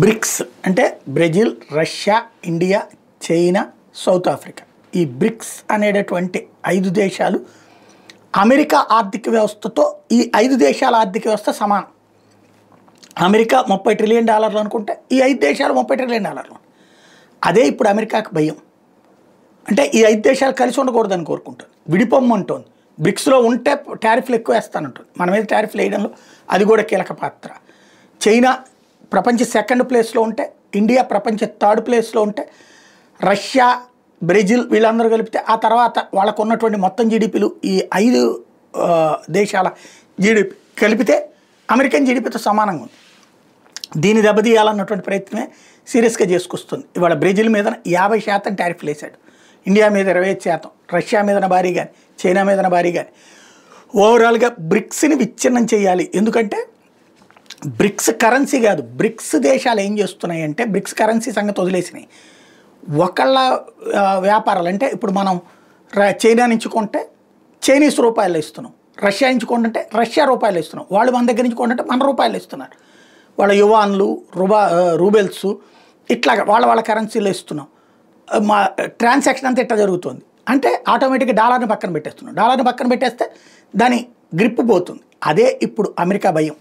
Bricks అంటే Brazil, Russia, India, China, south Africa. ఈ bricks అనేటటువంటి 5 దేశాలు అమెరికా ఆర్థిక వ్యవస్థతో ఈ 5 దేశాల ఆర్థిక వ్యవస్థ సమానం. అమెరికా $30 ట్రిలియన్ అనుకుంటే ఈ 5 దేశాలు $30 ట్రిలియన్. అదే ఇప్పుడు అమెరికాకు భయం. అంటే ఈ 5 దేశాలు కలిసి ఉండకూడదని కోరుకుంటుంది, విడిపోమ్మంటోంది. బ్రిక్స్లో ఉంటే టారిఫ్లు ఎక్కువ వేస్తానంటుంది. మన మీద టారిఫ్లు వేయడంలో అది కూడా కీలక పాత్ర. చైనా ప్రపంచ 2nd ప్లేస్లో ఉంటే, ఇండియా ప్రపంచ 3rd ప్లేస్లో ఉంటే, రష్యా, బ్రెజిల్ వీళ్ళందరూ కలిపితే ఆ తర్వాత వాళ్ళకు ఉన్నటువంటి మొత్తం జీడిపిలు ఈ 5 దేశాల జీడిపి కలిపితే అమెరికన్ జీడిపితో సమానంగా ఉంది. దీన్ని దెబ్బతీయాలన్నటువంటి ప్రయత్నమే సీరియస్గా చేసుకొస్తుంది. ఇవాళ బ్రెజిల్ మీద 50% టారిఫ్లు వేశాడు, ఇండియా మీద 25%, రష్యా మీదన భారీ కానీ, చైనా మీదన భారీ కానీ. ఓవరాల్గా బ్రిక్స్ని విచ్ఛిన్నం చేయాలి. ఎందుకంటే బ్రిక్స్ కరెన్సీ కాదు, బ్రిక్స్ దేశాలు ఏం చేస్తున్నాయంటే బ్రిక్స్ కరెన్సీ సంగతి వదిలేసినాయి. ఒకళ్ళ వ్యాపారాలు అంటే ఇప్పుడు మనం చైనా నుంచి కొంటే చైనీస్ రూపాయలు ఇస్తున్నాం, రష్యా నుంచి కొంటే రష్యా రూపాయలు ఇస్తున్నాం, వాళ్ళు మన దగ్గర నుంచి కొంటే మన రూపాయలు ఇస్తున్నారు. వాళ్ళ యువాన్లు, రూబెల్స్ ఇట్లాగా వాళ్ళ కరెన్సీలో ఇస్తున్నాం. మా ట్రాన్సాక్షన్ అంతా ఇట్లా జరుగుతుంది. అంటే ఆటోమేటిక్గా డాలర్ని పక్కన పెట్టేస్తున్నాం. డాలర్ని పక్కన పెట్టేస్తే దాని గ్రిప్ పోతుంది. అదే ఇప్పుడు అమెరికా భయం.